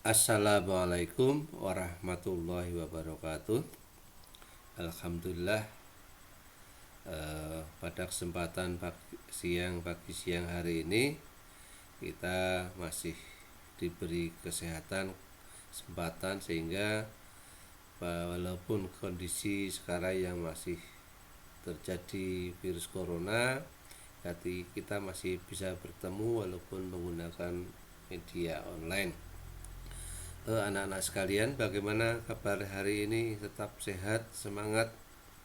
Assalamualaikum warahmatullahi wabarakatuh. Alhamdulillah, pada kesempatan pagi siang hari ini kita masih diberi kesempatan sehingga walaupun kondisi sekarang yang masih terjadi virus corona, tapi kita masih bisa bertemu walaupun menggunakan media online. Anak-anak sekalian, bagaimana kabar hari ini? Tetap sehat, semangat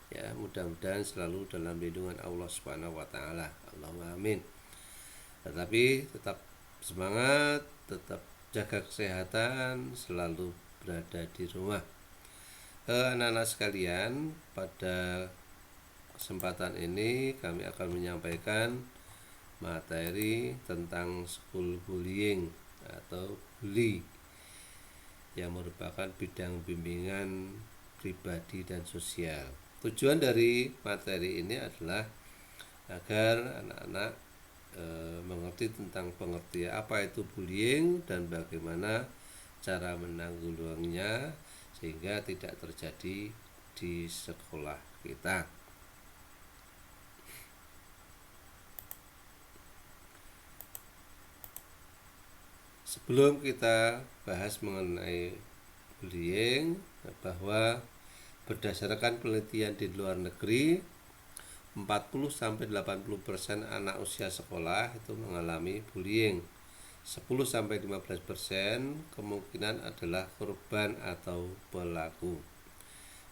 ya, mudah-mudahan selalu dalam lindungan Allah Subhanahu wa taala. Allahumma amin. Tetapi tetap semangat, tetap jaga kesehatan, selalu berada di rumah. Anak-anak sekalian, pada kesempatan ini kami akan menyampaikan materi tentang school bullying atau bully, yang merupakan bidang bimbingan pribadi dan sosial. Tujuan dari materi ini adalah agar anak-anak mengerti tentang pengertian apa itu bullying dan bagaimana cara menanggulanginya sehingga tidak terjadi di sekolah kita. Sebelum kita bahas mengenai bullying, bahwa berdasarkan penelitian di luar negeri, 40-80% anak usia sekolah itu mengalami bullying. 10-15% kemungkinan adalah korban atau pelaku.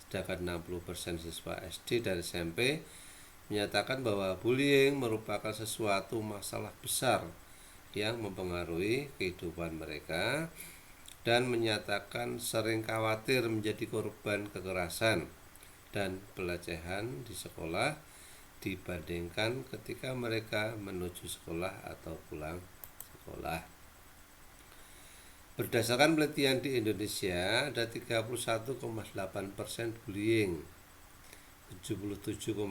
Sedangkan 60% siswa SD dan SMP menyatakan bahwa bullying merupakan sesuatu masalah besar yang mempengaruhi kehidupan mereka dan menyatakan sering khawatir menjadi korban kekerasan dan pelecehan di sekolah dibandingkan ketika mereka menuju sekolah atau pulang sekolah. Berdasarkan penelitian di Indonesia, ada 31,8% bullying, 77,3%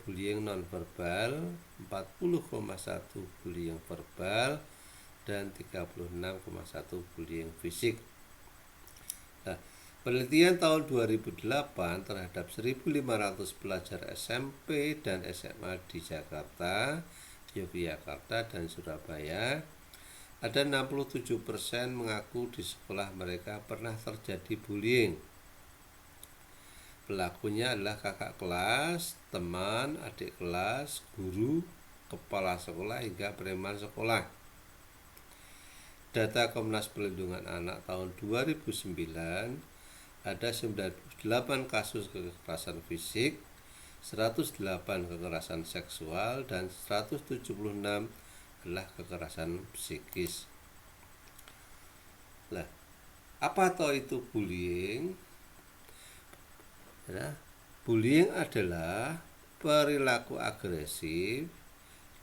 bullying nonverbal, 40,1% bullying verbal, dan 36,1% bullying fisik. Nah, penelitian tahun 2008 terhadap 1.500 pelajar SMP dan SMA di Jakarta, Yogyakarta, dan Surabaya, ada 67% mengaku di sekolah mereka pernah terjadi bullying. Pelakunya adalah kakak kelas, teman, adik kelas, guru, kepala sekolah, hingga preman sekolah. Data Komnas Perlindungan Anak tahun 2009, ada 98 kasus kekerasan fisik, 108 kekerasan seksual, dan 176 adalah kekerasan psikis. Nah, apa toh itu bullying? Ya, bullying adalah perilaku agresif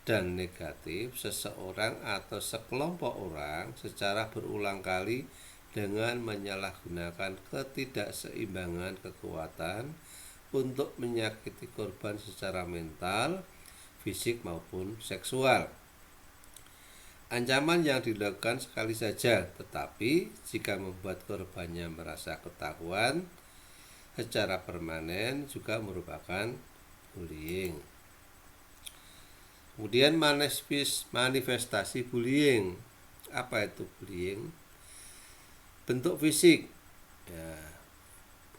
dan negatif seseorang atau sekelompok orang secara berulang kali dengan menyalahgunakan ketidakseimbangan kekuatan untuk menyakiti korban secara mental, fisik maupun seksual. Ancaman yang dilakukan sekali saja, tetapi jika membuat korbannya merasa ketakutan secara permanen juga merupakan bullying. Kemudian manifestasi bullying. Apa itu bullying? Bentuk fisik. Ya,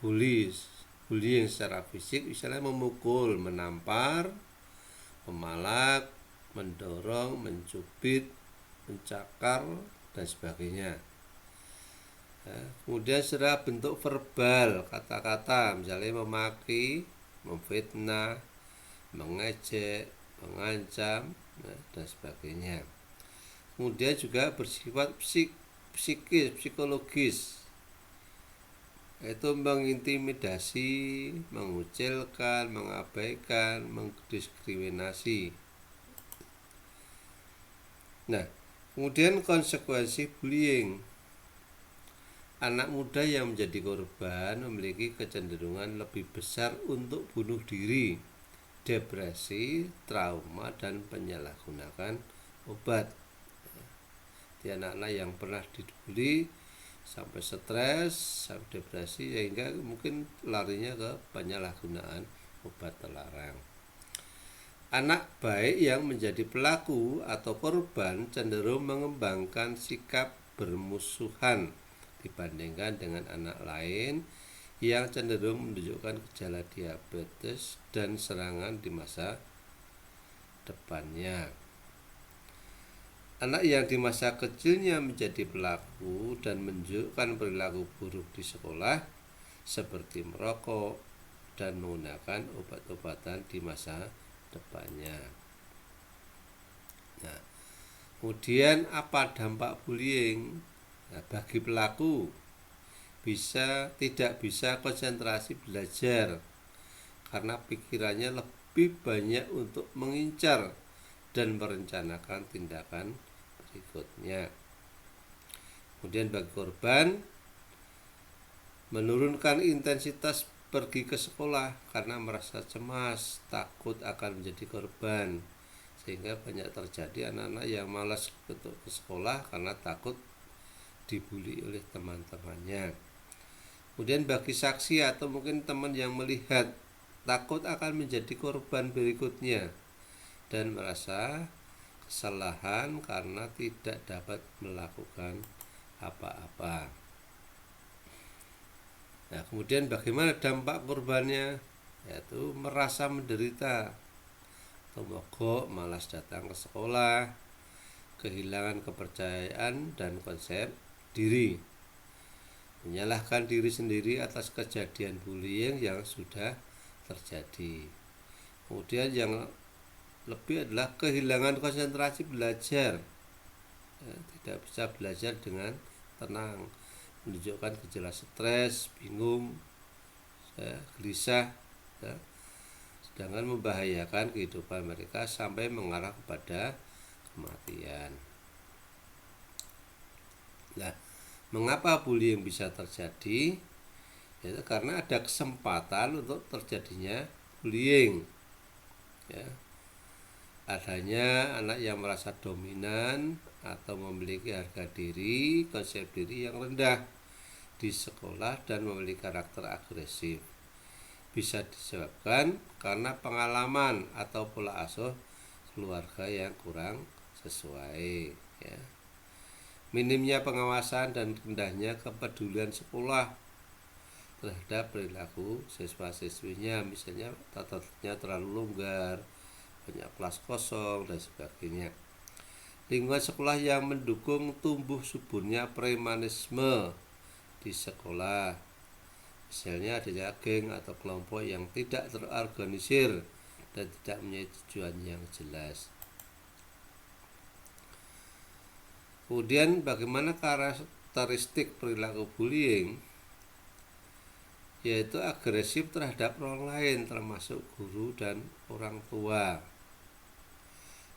bullying secara fisik misalnya memukul, menampar, memalak, mendorong, mencubit, mencakar, dan sebagainya. Ya, kemudian secara bentuk verbal, kata-kata misalnya memaki, memfitnah, mengejek, mengancam, dan sebagainya. Kemudian juga bersifat psikologis, yaitu mengintimidasi, mengucilkan, mengabaikan, mendiskriminasi. Nah, kemudian konsekuensi bullying. Anak muda yang menjadi korban memiliki kecenderungan lebih besar untuk bunuh diri, depresi, trauma, dan penyalahgunaan obat. Di anak-anak yang pernah dibully sampai stres, sampai depresi, sehingga mungkin larinya ke penyalahgunaan obat terlarang. Anak baik yang menjadi pelaku atau korban cenderung mengembangkan sikap bermusuhan dibandingkan dengan anak lain yang cenderung menunjukkan gejala diabetes dan serangan di masa depannya. Anak yang di masa kecilnya menjadi pelaku dan menunjukkan perilaku buruk di sekolah seperti merokok dan menggunakan obat-obatan di masa depannya. Nah, kemudian apa dampak bullying? Nah, bagi pelaku tidak bisa konsentrasi belajar karena pikirannya lebih banyak untuk mengincar dan merencanakan tindakan berikutnya. Kemudian bagi korban, menurunkan intensitas pergi ke sekolah karena merasa cemas, takut akan menjadi korban, sehingga banyak terjadi anak-anak yang malas untuk ke sekolah karena takut dibully oleh teman-temannya. Kemudian bagi saksi atau mungkin teman yang melihat, takut akan menjadi korban berikutnya dan merasa kesalahan karena tidak dapat melakukan apa-apa. Nah, kemudian bagaimana dampak korbannya? Yaitu merasa menderita, atau mogok, malas datang ke sekolah, kehilangan kepercayaan dan konsep diri, menyalahkan diri sendiri atas kejadian bullying yang sudah terjadi. Kemudian yang lebih adalah kehilangan konsentrasi belajar, tidak bisa belajar dengan tenang, menunjukkan gejala stres, bingung, gelisah, sedangkan membahayakan kehidupan mereka sampai mengarah kepada kematian. Nah, mengapa bullying bisa terjadi? Yaitu karena ada kesempatan untuk terjadinya bullying. Ya, adanya anak yang merasa dominan atau memiliki harga diri, konsep diri yang rendah di sekolah dan memiliki karakter agresif. Bisa disebabkan karena pengalaman atau pola asuh keluarga yang kurang sesuai, ya. Minimnya pengawasan dan rendahnya kepedulian sekolah terhadap perilaku siswa-siswinya, misalnya tata tertibnya terlalu longgar, banyak kelas kosong dan sebagainya. Lingkungan sekolah yang mendukung tumbuh suburnya premanisme di sekolah, misalnya adanya geng atau kelompok yang tidak terorganisir dan tidak mempunyai tujuan yang jelas. Kemudian bagaimana karakteristik perilaku bullying? Yaitu agresif terhadap orang lain termasuk guru dan orang tua.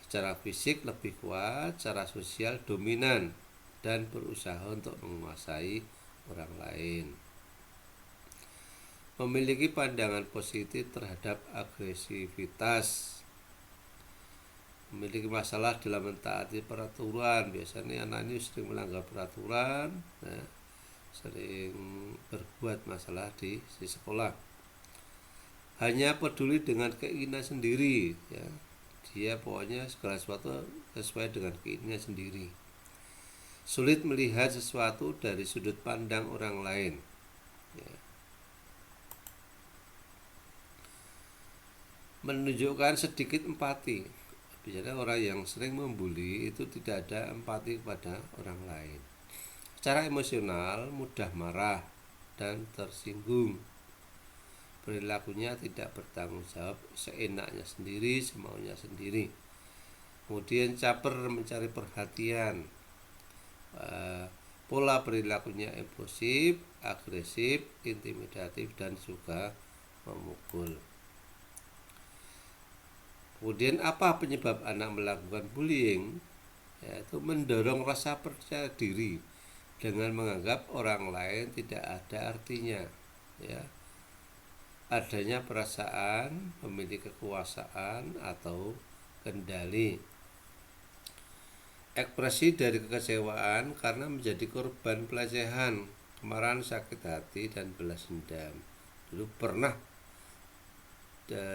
Secara fisik lebih kuat, secara sosial dominan dan berusaha untuk menguasai orang lain. Memiliki pandangan positif terhadap agresivitas. Memiliki masalah dalam mentaati peraturan. Biasanya anak ini sering melanggar peraturan, sering berbuat masalah di sekolah. Hanya peduli dengan keinginan sendiri, ya. Dia pokoknya segala sesuatu sesuai dengan keinginannya sendiri. Sulit melihat sesuatu dari sudut pandang orang lain, ya. Menunjukkan sedikit empati. Biasanya orang yang sering membuli itu tidak ada empati kepada orang lain. Secara emosional mudah marah dan tersinggung. Perilakunya tidak bertanggung jawab, seenaknya sendiri, semaunya sendiri. Kemudian caper mencari perhatian. Pola perilakunya impulsif, agresif, intimidatif, dan juga memukul. Kemudian apa penyebab anak melakukan bullying? Yaitu mendorong rasa percaya diri dengan menganggap orang lain tidak ada artinya, ya. Adanya perasaan memiliki kekuasaan atau kendali. Ekspresi dari kekecewaan karena menjadi korban pelecehan, kemarahan, sakit hati, dan balas dendam. Dulu pernah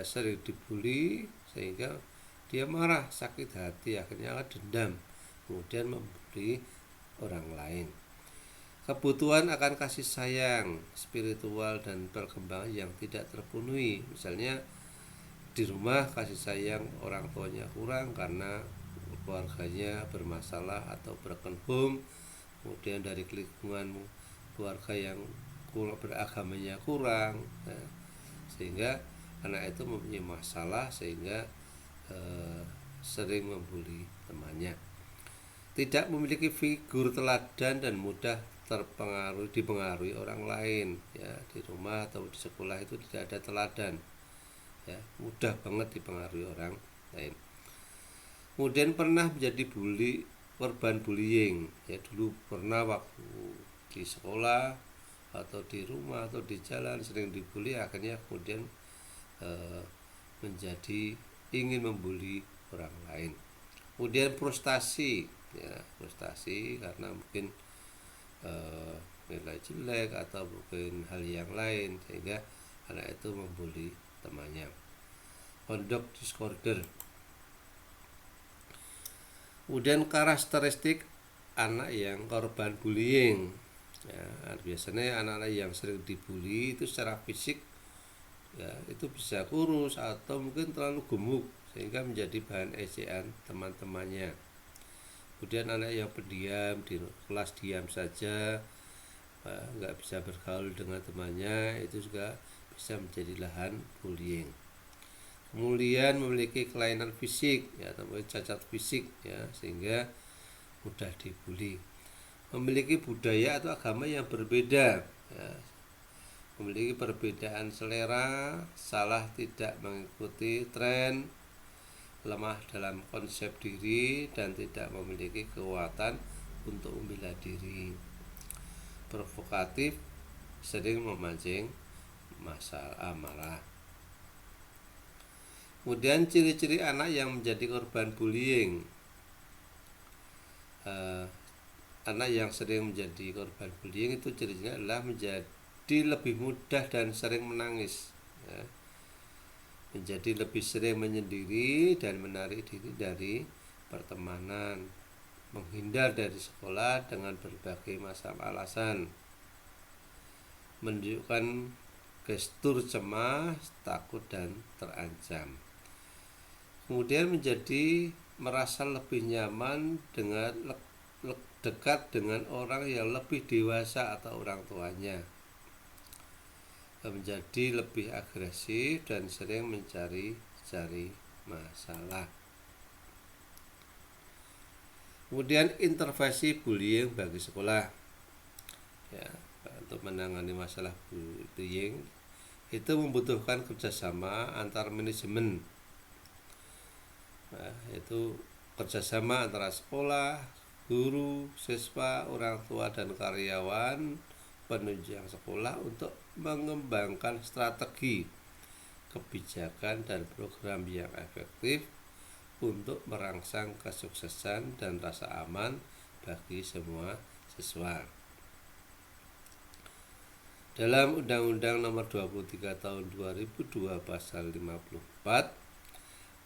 sering dibully sehingga dia marah, sakit hati, akhirnya dendam, kemudian membuli orang lain. Kebutuhan akan kasih sayang spiritual dan perkembangan yang tidak terpenuhi, misalnya di rumah kasih sayang orang tuanya kurang karena keluarganya bermasalah atau broken home, kemudian dari lingkungan keluarga yang beragamanya kurang, sehingga anak itu mempunyai masalah sehingga sering membuli temannya. Tidak memiliki figur teladan dan mudah dipengaruhi orang lain, ya, di rumah atau di sekolah itu tidak ada teladan, ya, mudah banget dipengaruhi orang lain. Kemudian pernah menjadi korban bullying, ya, dulu pernah waktu di sekolah atau di rumah atau di jalan sering dibully, akhirnya kemudian menjadi ingin membuli orang lain. Kemudian frustasi, ya, frustasi karena mungkin nilai jelek atau mungkin hal yang lain sehingga anak itu membuli temannya. Conduct disorder. Kemudian karakteristik anak yang korban bullying, ya, biasanya anak-anak yang sering dibully itu secara fisik, ya, itu bisa kurus atau mungkin terlalu gemuk sehingga menjadi bahan ejekan teman-temannya. Kemudian anak yang pendiam, di kelas diam saja, nggak bisa bergaul dengan temannya, itu juga bisa menjadi lahan bullying. Kemudian memiliki kelainan fisik, ya, atau cacat fisik, ya, sehingga mudah dibully. Memiliki budaya atau agama yang berbeda, ya, memiliki perbedaan selera, salah tidak mengikuti tren, lemah dalam konsep diri, dan tidak memiliki kekuatan untuk membela diri. Provokatif, sering memancing masalah marah. Kemudian ciri-ciri anak yang menjadi korban bullying. Anak yang sering menjadi korban bullying itu cirinya adalah menjadi lebih mudah dan sering menangis, ya, menjadi lebih sering menyendiri dan menarik diri dari pertemanan, menghindar dari sekolah dengan berbagai macam alasan, menunjukkan gestur cemas, takut, dan terancam. Kemudian menjadi merasa lebih nyaman dengan dekat dengan orang yang lebih dewasa atau orang tuanya, menjadi lebih agresif dan sering mencari masalah. Kemudian intervensi bullying bagi sekolah, ya, untuk menangani masalah bullying itu membutuhkan kerjasama antar manajemen, yaitu kerjasama antara sekolah, guru, siswa, orang tua, dan karyawan penunjang sekolah untuk mengembangkan strategi, kebijakan, dan program yang efektif untuk merangsang kesuksesan dan rasa aman bagi semua siswa. Dalam Undang-Undang Nomor 23 Tahun 2002 Pasal 54,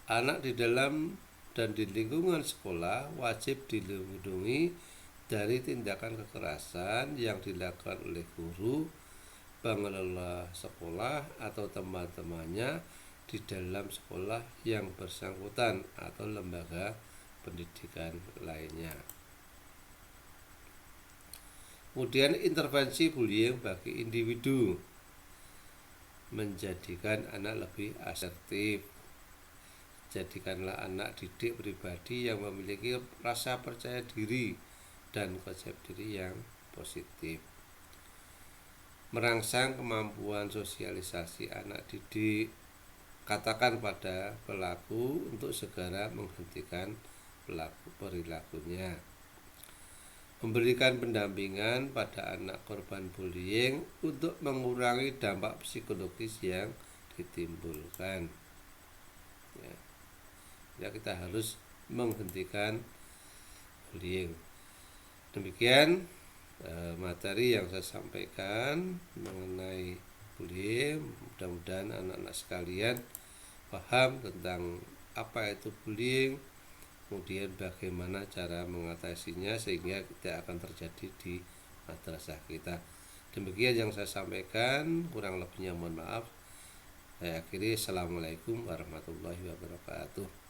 anak di dalam dan di lingkungan sekolah wajib dilindungi dari tindakan kekerasan yang dilakukan oleh guru, pengelola sekolah, atau teman-temannya di dalam sekolah yang bersangkutan atau lembaga pendidikan lainnya. Kemudian intervensi bullying bagi individu, menjadikan anak lebih asertif. Jadikanlah anak didik pribadi yang memiliki rasa percaya diri dan konsep diri yang positif. Merangsang kemampuan sosialisasi anak didik, katakan pada pelaku untuk segera menghentikan perilakunya. Memberikan pendampingan pada anak korban bullying untuk mengurangi dampak psikologis yang ditimbulkan, ya, kita harus menghentikan bullying. Demikian materi yang saya sampaikan mengenai bullying. Mudah-mudahan anak-anak sekalian paham tentang apa itu bullying, kemudian bagaimana cara mengatasinya sehingga tidak akan terjadi di madrasah kita. Demikian yang saya sampaikan, kurang lebihnya mohon maaf. Saya akhiri. Assalamualaikum warahmatullahi wabarakatuh.